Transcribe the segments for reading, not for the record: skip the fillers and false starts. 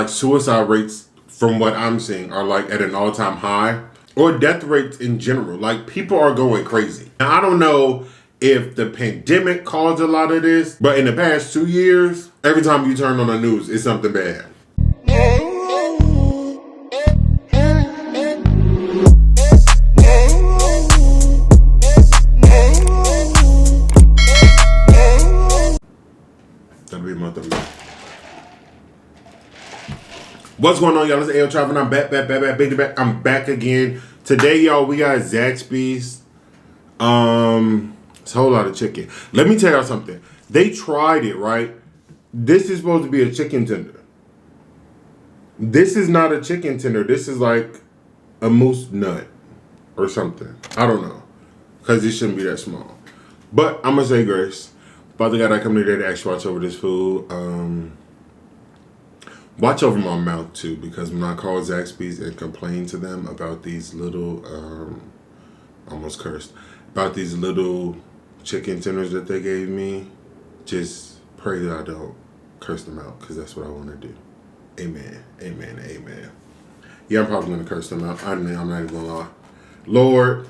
Like suicide rates, from what I'm seeing, are like at an all-time high, or death rates in general. Like people are going crazy. Now I don't know if the pandemic caused a lot of this, but in the past 2 years, every time you turn on the news, it's something bad. That'll be a month of May. What's going on, y'all? It's AyooTravv, and I'm back. I'm back again. Today, y'all, we got Zaxby's. It's a whole lot of chicken. Let me tell y'all something. They tried it, right? This is supposed to be a chicken tender. This is not a chicken tender. This is like a moose nut or something. I don't know. Because it shouldn't be that small. But I'm going to say grace. Father God, I come today to actually watch over this food. Watch over my mouth too, because when I call Zaxby's and complain to them about these little, almost cursed, about these little chicken tenders that they gave me, just pray that I don't curse them out, because that's what I want to do. Amen, amen, amen. Yeah, I'm probably going to curse them out. I'm not even going to lie. Lord,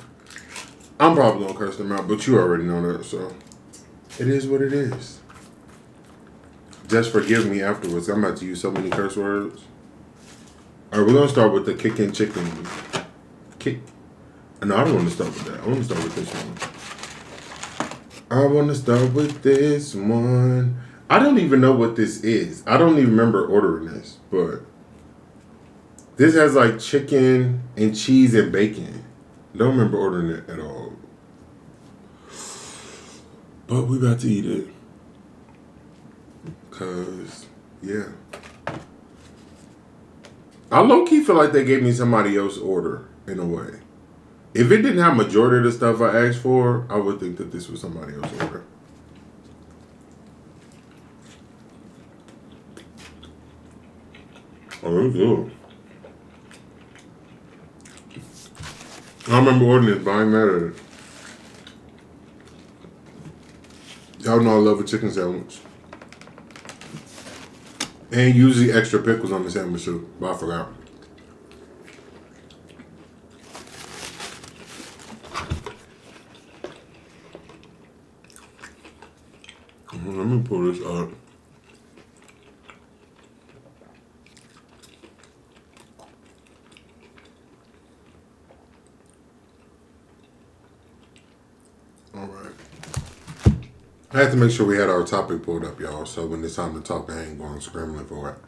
I'm probably going to curse them out, but you already know that, so it is what it is. Just forgive me afterwards. I'm about to use so many curse words. All right, we're going to start with the kicking chicken. No, I don't want to start with that. I want to start with this one. I want to start with this one. I don't even know what this is. I don't even remember ordering this, but this has like chicken and cheese and bacon. Don't remember ordering it at all. But we about to eat it. Cause, yeah. I low-key feel like they gave me somebody else's order, in a way. If it didn't have majority of the stuff I asked for, I would think that this was somebody else's order. Oh, it's good. I remember ordering this, but I ain't mad at it. Y'all know I love a chicken sandwich. And usually extra pickles on the sandwich too, but I forgot. Let me pull this up. All right. I had to make sure we had our topic pulled up, y'all, so when it's time to talk, I ain't going scrambling for it.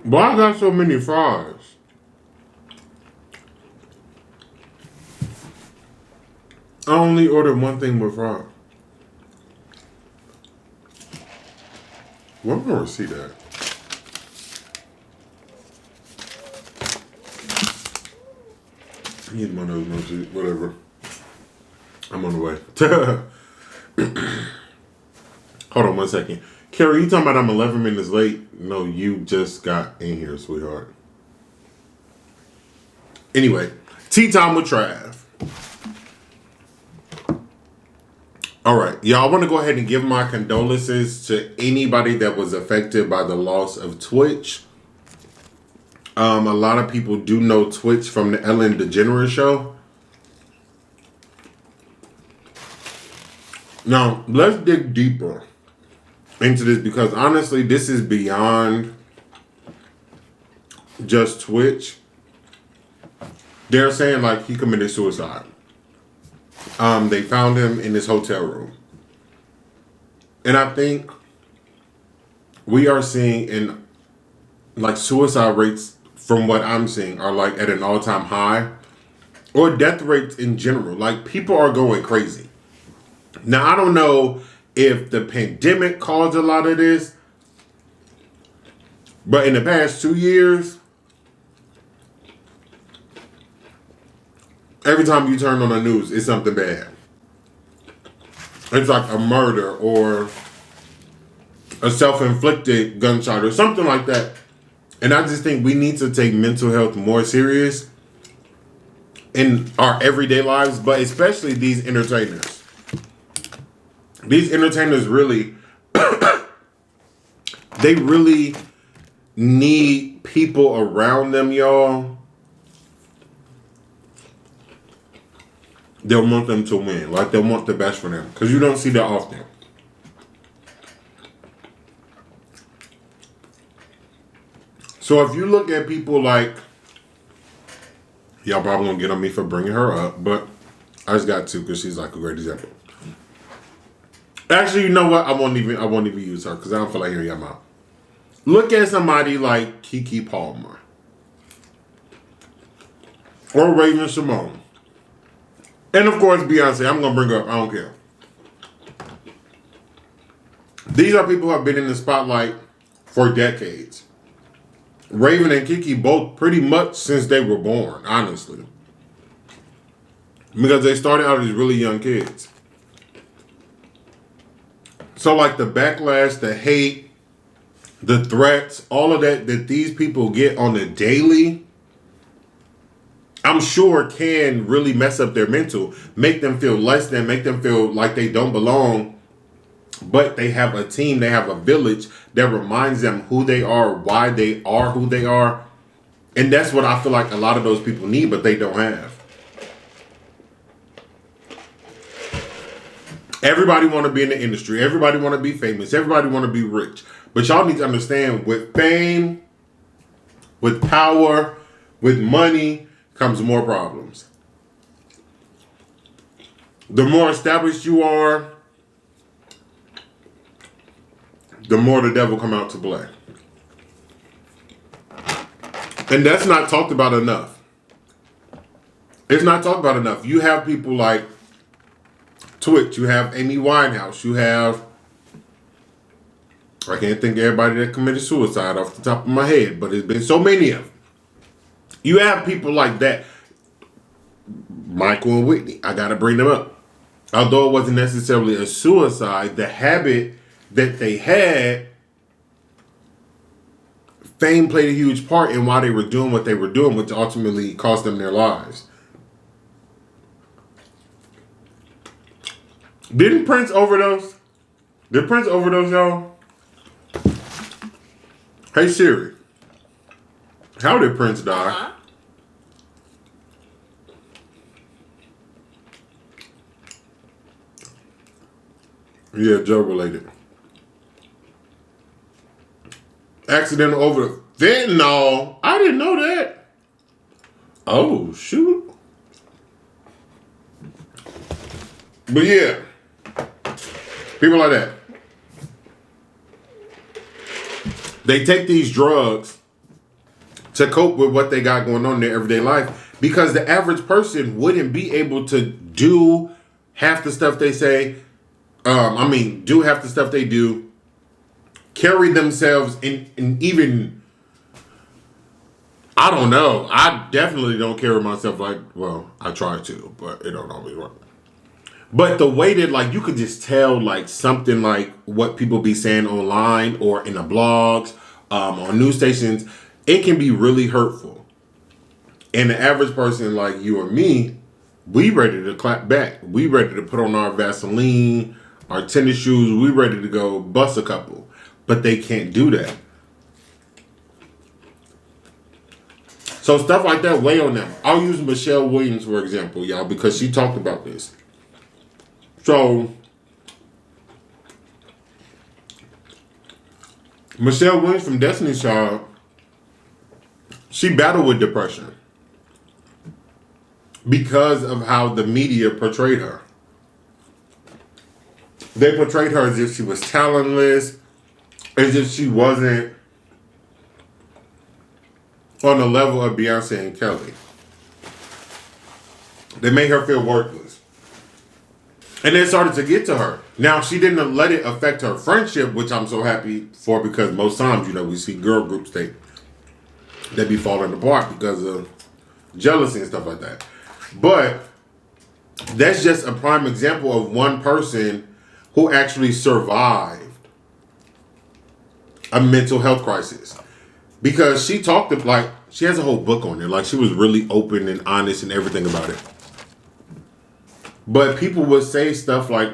Why I got so many fries? I only ordered one thing with fries. Where am I gonna see that? I need one of those, whatever. I'm on the way. Hold on 1 second. Carrie, you talking about I'm 11 minutes late? No, you just got in here, sweetheart. Anyway, tea time with Trav. All right, y'all, I want to go ahead and give my condolences to anybody that was affected by the loss of Twitch. A lot of people do know Twitch from the Ellen DeGeneres show. Now, let's dig deeper into this, because honestly, this is beyond just Twitch. They're saying like he committed suicide. They found him in his hotel room. And I think we are seeing in like suicide rates, from what I'm seeing, are like at an all-time high, or death rates in general. Like people are going crazy. Now, I don't know if the pandemic caused a lot of this, but in the past 2 years, every time you turn on the news, it's something bad. It's like a murder or a self-inflicted gunshot or something like that. And I just think we need to take mental health more serious in our everyday lives, but especially these entertainers. These entertainers really, they really need people around them, y'all. They'll want them to win. Like, they'll want the best for them. Because you don't see that often. So if you look at people like, y'all probably gonna get on me for bringing her up, but I just got to because she's like a great example. Actually, you know what? I won't even use her because I don't feel like hearing y'all out. Look at somebody like Keke Palmer or Raven Simone. And of course, Beyonce. I'm going to bring her up. I don't care. These are people who have been in the spotlight for decades. Raven and Keke both pretty much since they were born, honestly. Because they started out as really young kids. So like the backlash, the hate, the threats, all of that these people get on the daily, I'm sure can really mess up their mental, make them feel less than, make them feel like they don't belong. But they have a team, they have a village that reminds them who they are, why they are who they are. And that's what I feel like a lot of those people need, but they don't have. Everybody want to be in the industry. Everybody want to be famous. Everybody want to be rich. But y'all need to understand, with fame, with power, with money, comes more problems. The more established you are, the more the devil come out to play. And that's not talked about enough. It's not talked about enough. You have people like Twitch, you have Amy Winehouse, you have, I can't think of everybody that committed suicide off the top of my head, but there's been so many of them. You have people like that. Michael and Whitney, I gotta bring them up. Although it wasn't necessarily a suicide, the habit that they had, fame played a huge part in why they were doing what they were doing, which ultimately cost them their lives. Didn't Prince overdose? Did Prince overdose, y'all? Hey Siri, how did Prince die? Uh-huh. Yeah, drug related. Accidental overdose. Fentanyl. I didn't know that. Oh, shoot. But yeah, people like that. They take these drugs to cope with what they got going on in their everyday life, because the average person wouldn't be able to do half the stuff they say. Do half the stuff they do, carry themselves in even, I don't know. I definitely don't carry myself like, well, I try to, but it don't always work. But the way that, like, you could just tell, like, something like what people be saying online or in the blogs, on news stations, it can be really hurtful. And the average person like you or me, we ready to clap back. We ready to put on our Vaseline, our tennis shoes. We ready to go bust a couple. But they can't do that. So stuff like that weigh on them. I'll use Michelle Williams, for example, y'all, because she talked about this. So, Michelle Williams from Destiny's Child, she battled with depression because of how the media portrayed her. They portrayed her as if she was talentless, as if she wasn't on the level of Beyonce and Kelly. They made her feel worthless. And it started to get to her. Now, she didn't let it affect her friendship, which I'm so happy for, because most times, we see girl groups, they be falling apart because of jealousy and stuff like that. But That's just a prime example of one person who actually survived a mental health crisis. Because she talked to, like, she has a whole book on it. Like, she was really open and honest and everything about it. But people would say stuff like,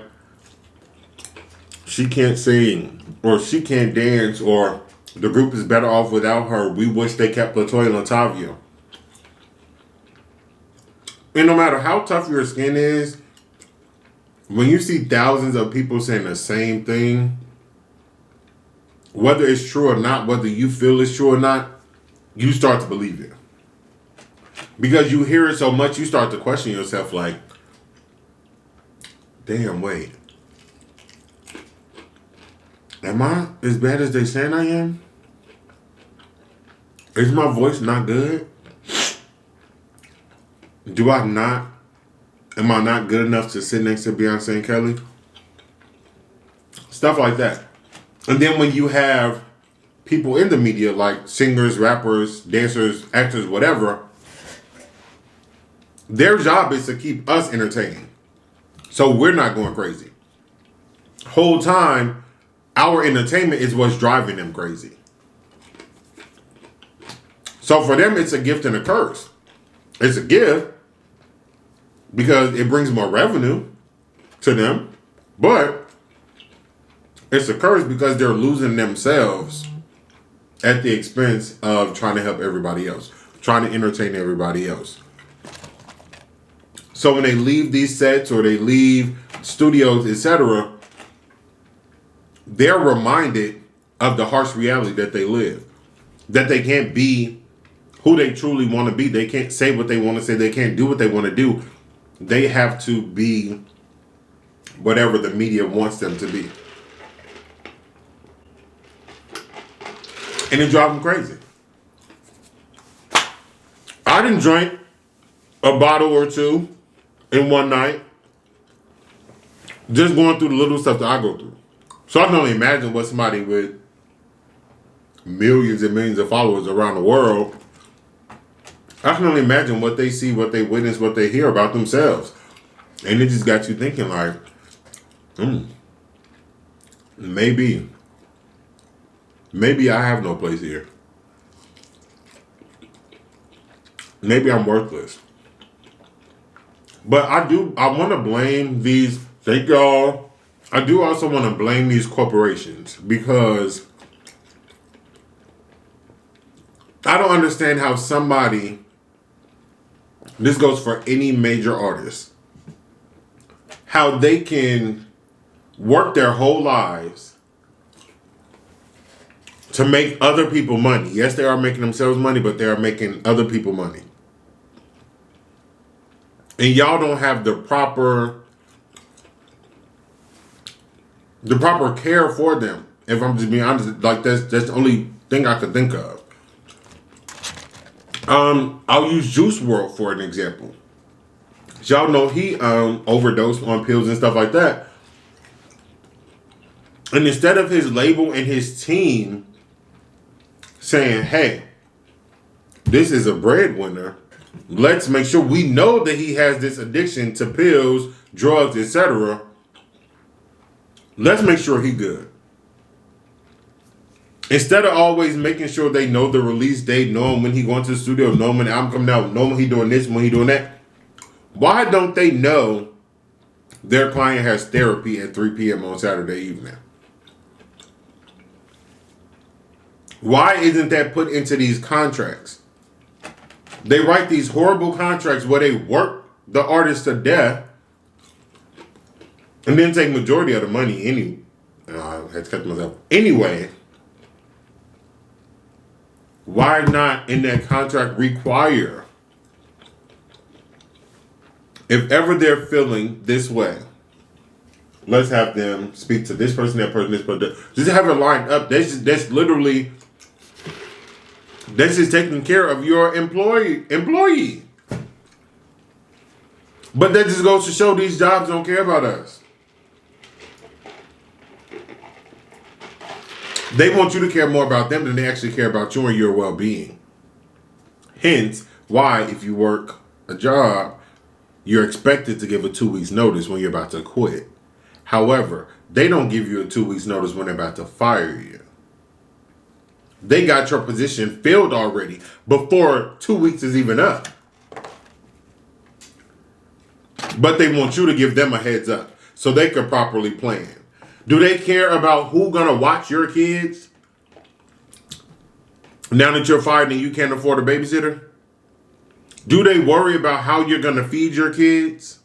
she can't sing, or she can't dance, or the group is better off without her. We wish they kept Latoya and Traviee. And no matter how tough your skin is, when you see thousands of people saying the same thing, whether it's true or not, whether you feel it's true or not, you start to believe it. Because you hear it so much, you start to question yourself like, damn, wait. Am I as bad as they saying I am? Is my voice not good? Am I not good enough to sit next to Beyonce and Kelly? Stuff like that. And then when you have people in the media, like singers, rappers, dancers, actors, whatever, their job is to keep us entertained. So we're not going crazy. Whole time, our entertainment is what's driving them crazy. So for them, it's a gift and a curse. It's a gift because it brings more revenue to them, but it's a curse because they're losing themselves at the expense of trying to help everybody else, trying to entertain everybody else. So when they leave these sets or they leave studios, etc., they're reminded of the harsh reality that they live, that they can't be who they truly want to be. They can't say what they want to say. They can't do what they want to do. They have to be whatever the media wants them to be. And it drives them crazy. I didn't drink a bottle or two in one night. Just going through the little stuff that I go through. So I can only imagine what somebody with millions and millions of followers around the world, I can only imagine what they see, what they witness, what they hear about themselves. And it just got you thinking like, maybe I have no place here. Maybe I'm worthless. But I want to blame these, thank y'all. I do also want to blame these corporations because I don't understand how somebody, this goes for any major artist, how they can work their whole lives to make other people money. Yes, they are making themselves money, but they are making other people money. And y'all don't have the proper care for them. If I'm just being honest, like that's the only thing I could think of. I'll use Juice WRLD for an example. Y'all know he overdosed on pills and stuff like that. And instead of his label and his team saying, hey, this is a breadwinner, let's make sure we know that he has this addiction to pills, drugs, etc. Let's make sure he's good. Instead of always making sure they know the release date, knowing when he going to the studio, knowing when the album coming out, knowing when he doing this, when he doing that, why don't they know their client has therapy at 3 p.m. on Saturday evening? Why isn't that put into these contracts? They write these horrible contracts where they work the artist to death and then take majority of the money I had to cut myself. Anyway, why not in that contract require, if ever they're feeling this way, let's have them speak to this person, that person, this person. Just have it lined up. That's just taking care of your employee. But that just goes to show these jobs don't care about us. They want you to care more about them than they actually care about you and your well-being. Hence, why if you work a job, you're expected to give a 2 weeks notice when you're about to quit. However, they don't give you a 2 weeks notice when they're about to fire you. They got your position filled already before 2 weeks is even up. But they want you to give them a heads up so they can properly plan. Do they care about who's gonna watch your kids? Now that you're fired and you can't afford a babysitter? Do they worry about how you're gonna feed your kids?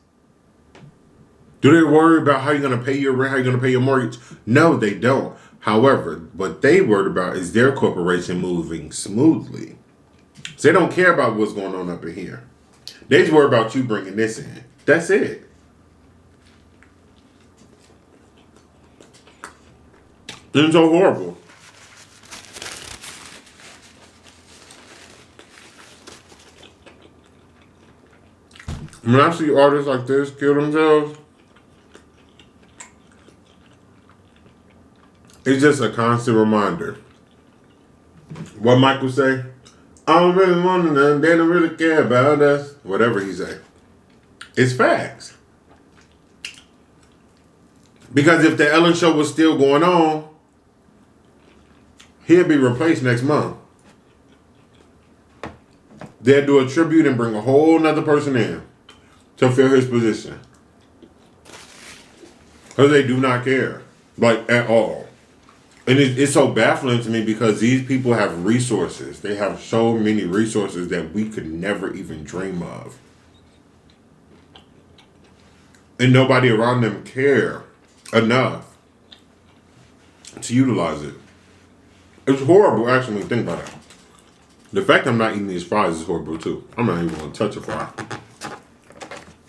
Do they worry about how you're gonna pay your rent, how you're gonna pay your mortgage? No, they don't. However, what they worried about is their corporation moving smoothly. So they don't care about what's going on up in here. They just worry about you bringing this in. That's it. It's so horrible. When I see artists like this kill themselves, it's just a constant reminder. What Michael say? I don't really want them. They don't really care about us. Whatever he say. It's facts. Because if the Ellen show was still going on, he'll be replaced next month. They'll do a tribute and bring a whole nother person in to fill his position. Because they do not care. Like, at all. And it's so baffling to me because these people have resources. They have so many resources that we could never even dream of. And nobody around them care enough to utilize it. It's horrible, actually, when you think about it. The fact I'm not eating these fries is horrible, too. I'm not even going to touch a fry.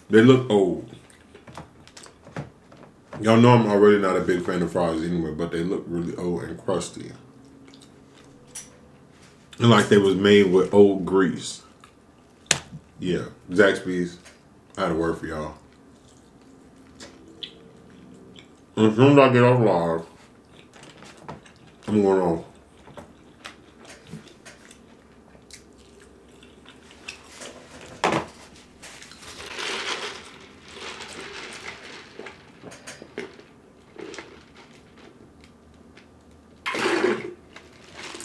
They look old. Y'all know I'm already not a big fan of fries anyway, but they look really old and crusty. And like they was made with old grease. Yeah, Zaxby's. I had a word for y'all. As soon as I get off live, I'm going on.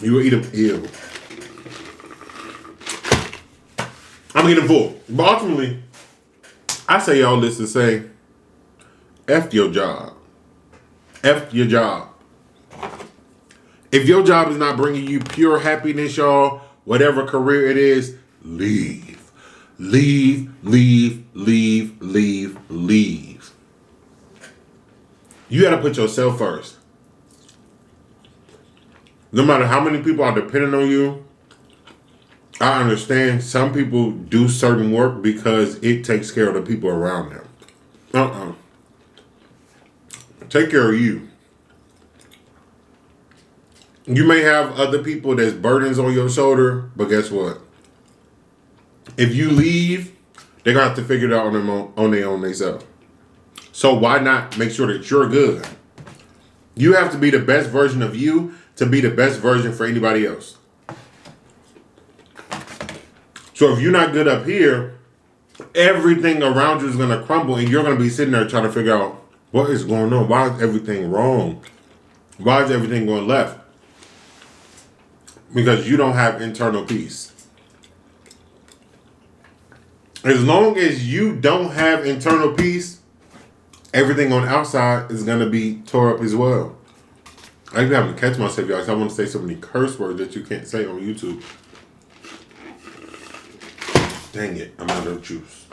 You will eat them. Ew. I'm getting full. But ultimately, I say all this to say, F your job. F your job. If your job is not bringing you pure happiness, y'all, whatever career it is, leave. Leave, leave, leave, leave, leave. You got to put yourself first. No matter how many people are depending on you, I understand some people do certain work because it takes care of the people around them. Take care of you. You may have other people that's burdens on your shoulder, but guess what? If you leave, they're going to have to figure it out on their own themselves. So why not make sure that you're good? You have to be the best version of you to be the best version for anybody else. So if you're not good up here, everything around you is going to crumble and you're going to be sitting there trying to figure out what is going on. Why is everything wrong? Why is everything going left? Because you don't have internal peace. As long as you don't have internal peace, everything on the outside is going to be tore up as well. I even have to catch myself, y'all, because I want to say so many curse words that you can't say on YouTube. Dang it, I'm out of juice.